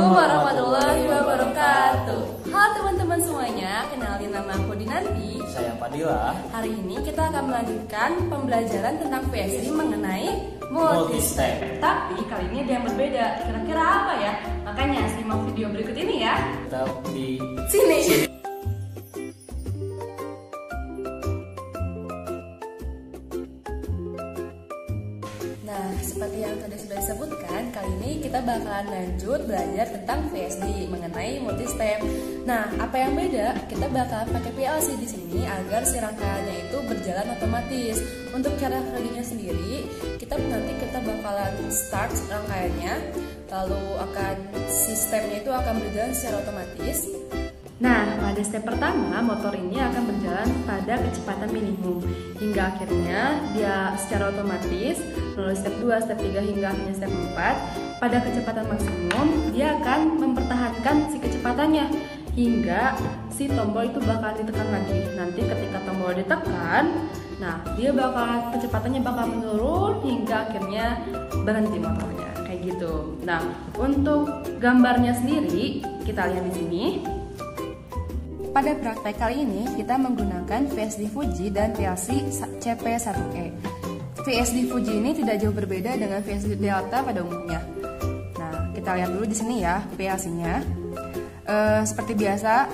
Assalamualaikum warahmatullahi wabarakatuh. Halo teman-teman semuanya, kenalin nama aku Dinanti. Saya Padilla. Hari ini kita akan melanjutkan pembelajaran tentang PSD mengenai Multistep. Tapi kali ini ada yang berbeda. Kira-kira apa ya? Makanya simak video berikut ini ya. Kita di Sini. Nah, seperti yang tadi sudah disebutkan, kali ini kita bakalan lanjut belajar tentang PSD mengenai multistep. Nah, apa yang beda? Kita bakalan pakai PLC di sini agar si rangkaiannya itu berjalan otomatis. Untuk cara kerjanya sendiri, kita bakalan start rangkaiannya, lalu sistemnya itu akan berjalan secara otomatis. Nah, pada step pertama, motor ini akan berjalan pada kecepatan minimum hingga akhirnya dia secara otomatis, lalu step 2, step 3 hingga akhirnya step 4, pada kecepatan maksimum dia akan mempertahankan si kecepatannya hingga si tombol itu bakal ditekan lagi. Nanti ketika tombol ditekan, nah dia kecepatannya bakal menurun hingga akhirnya berhenti motornya, kayak gitu. Nah, untuk gambarnya sendiri kita lihat di sini. Pada praktek kali ini, kita menggunakan VSD Fuji dan PLC CP1E. VSD Fuji ini tidak jauh berbeda dengan VSD Delta pada umumnya. Nah, kita lihat dulu di sini ya, PLC-nya. Seperti biasa,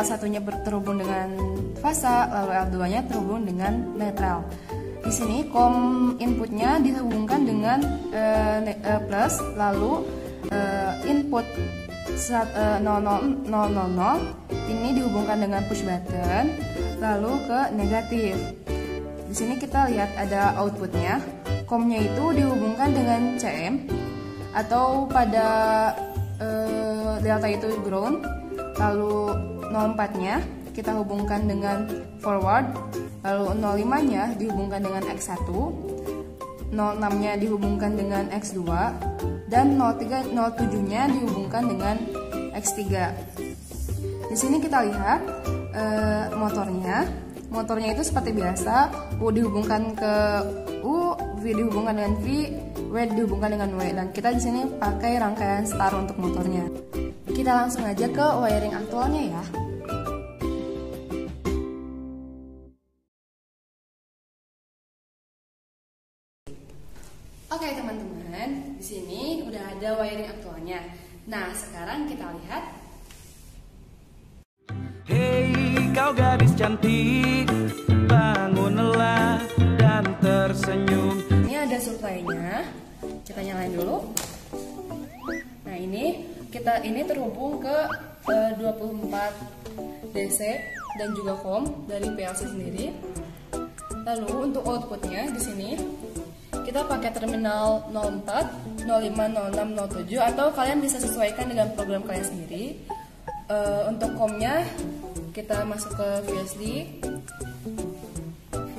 L1-nya terhubung dengan fasa, lalu L2-nya terhubung dengan netral. Di sini, COM inputnya dihubungkan dengan plus, lalu input 00000 ini dihubungkan dengan push button lalu ke negatif. Di sini kita lihat ada outputnya. COM-nya itu dihubungkan dengan CM atau pada delta itu ground. Lalu 04-nya kita hubungkan dengan forward. Lalu 05-nya dihubungkan dengan X1. 06-nya dihubungkan dengan X2 dan 07-nya dihubungkan dengan X3. Di sini kita lihat motornya itu seperti biasa, U dihubungkan ke U, V dihubungkan dengan V, W dihubungkan dengan W, dan kita di sini pakai rangkaian star untuk motornya. Kita langsung aja ke wiring aktualnya ya. Oke teman-teman, di sini udah ada wiring aktualnya. Nah, sekarang kita lihat. Hei kau gadis cantik, bangunlah dan tersenyum. Ini ada supply-nya. Kita nyalain dulu. Nah, ini terhubung ke 24 DC dan juga COM dari PLC sendiri. Lalu untuk outputnya di sini kita pakai terminal 04, 05, 06, 07 atau kalian bisa sesuaikan dengan program kalian sendiri. Untuk COM-nya kita masuk ke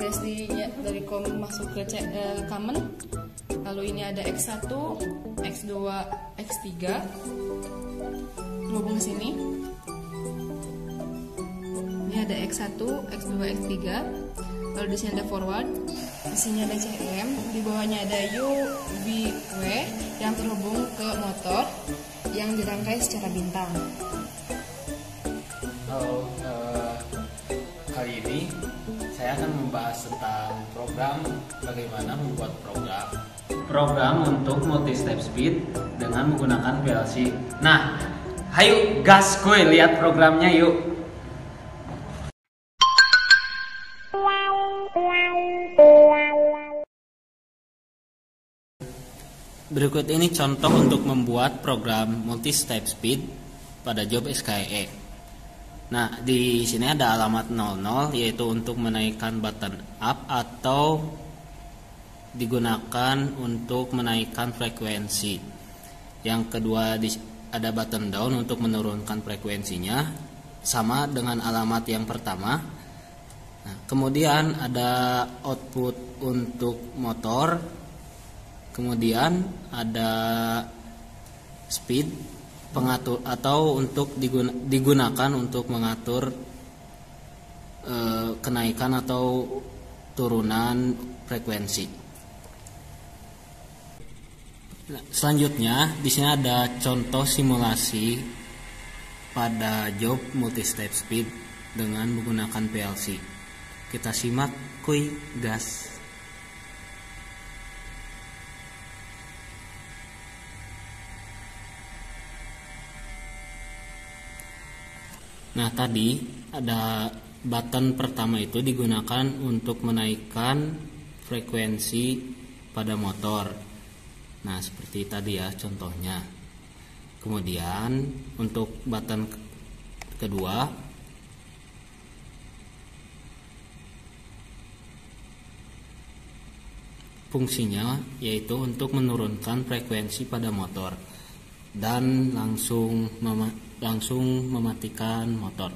VSD-nya dari COM masuk ke common. Lalu ini ada X1, X2, X3 terhubung ke sini. Ini ada X1, X2, X3. Lalu di sini ada forward, di sini ada CM, di bawahnya ada U, V, W yang terhubung ke motor yang dirangkai secara bintang. Halo, kali ini saya akan membahas tentang program bagaimana membuat program untuk multi-step speed dengan menggunakan PLC. Nah, ayo gas kuy, lihat programnya yuk. Berikut ini contoh untuk membuat program multi-step speed pada job SKE. Nah, di sini ada alamat 00 yaitu untuk menaikkan button up atau digunakan untuk menaikkan frekuensi. Yang kedua ada button down untuk menurunkan frekuensinya sama dengan alamat yang pertama. Nah, kemudian ada output untuk motor. Kemudian ada speed pengatur atau untuk digunakan untuk mengatur kenaikan atau turunan frekuensi. Selanjutnya di sini ada contoh simulasi pada job multi-step speed dengan menggunakan PLC. Kita simak, kuy, gas. Nah, tadi ada button pertama itu digunakan untuk menaikkan frekuensi pada motor. Nah, seperti tadi ya contohnya. Kemudian untuk button kedua fungsinya yaitu untuk menurunkan frekuensi pada motor dan langsung mematikan motor.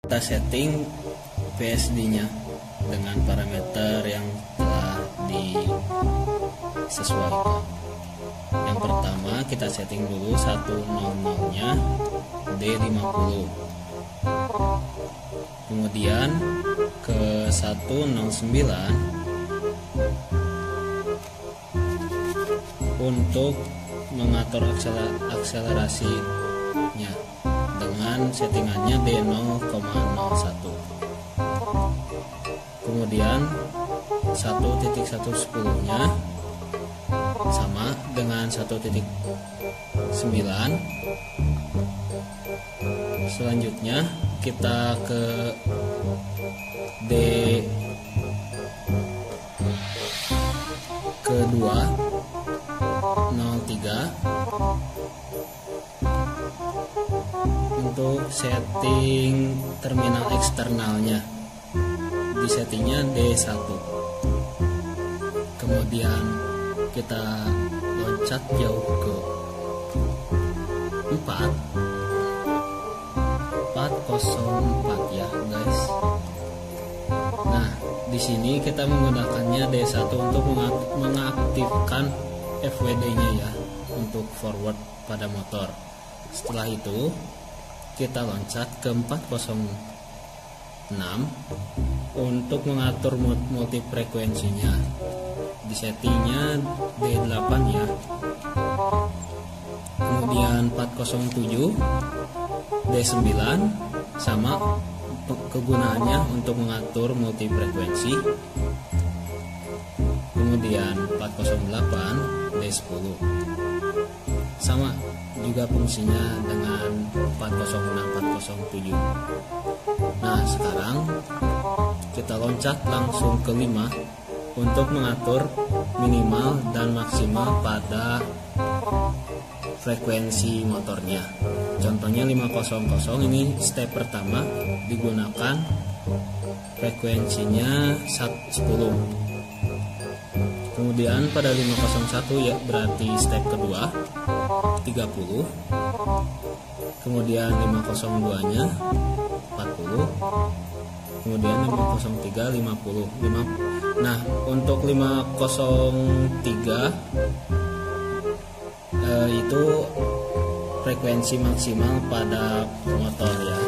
Kita setting PSD-nya dengan parameter yang telah disesuaikan. Yang pertama kita setting dulu 100-nya D50. Kemudian ke 109 untuk mengatur akselerasinya dengan settingannya D0,01. Kemudian 1.110-nya sama dengan 1.9. Selanjutnya kita ke D kedua 03 untuk setting terminal eksternalnya, di settingnya D1. Kemudian kita loncat jauh ke 404 ya guys. Nah, di sini kita menggunakannya D1 untuk mengaktifkan FWD-nya ya, untuk forward pada motor. Setelah itu kita loncat ke 406 untuk mengatur multi frekuensinya. Di settingnya D8 ya. Kemudian 407 D9 sama kegunaannya untuk mengatur multi frekuensi. Kemudian 408 D10 sama juga fungsinya dengan 406 407. Nah, sekarang kita loncat langsung ke 5 untuk mengatur minimal dan maksimal pada frekuensi motornya. Contohnya 500 ini step pertama digunakan frekuensinya 10. Kemudian pada 501 ya berarti step kedua 30. Kemudian 502-nya 40. Kemudian 503 50. Nah, untuk 503 itu frekuensi maksimal pada motor ya.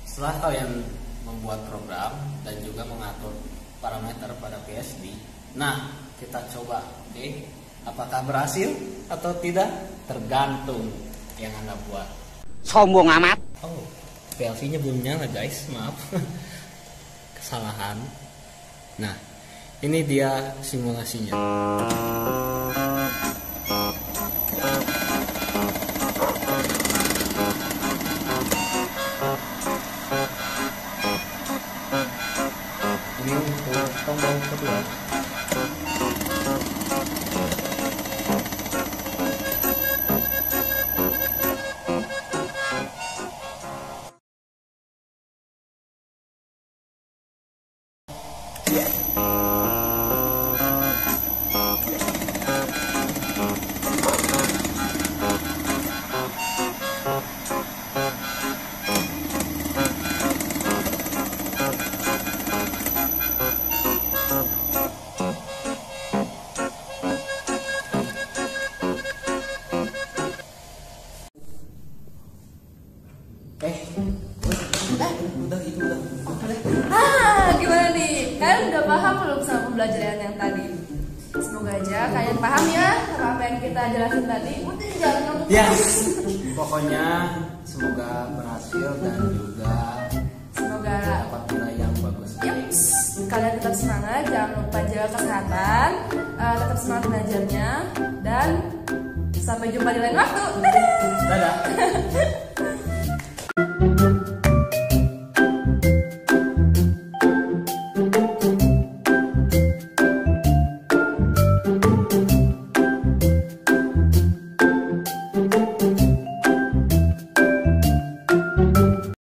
Setelah kalian membuat program dan juga mengatur parameter pada PSD, nah kita coba, oke? Apakah berhasil atau tidak? Tergantung yang Anda buat. Sombong amat. Oh, PLC-nya belum nyala guys, maaf. Kesalahan. Nah, ini dia simulasinya. Ini untuk tombol kedua. Udah itu udah. Gimana nih? Kalian udah paham belum sama pembelajaran yang tadi? Semoga aja kalian paham ya sama apa yang kita jelasin tadi. Udah jangan ngomong. Pokoknya semoga berhasil dan juga Semoga dapat nilai yang bagus. Yups, kalian tetap semangat, jangan lupa jaga kesehatan, tetap semangat belajarnya, dan sampai jumpa di lain waktu. Dadah! Dadah.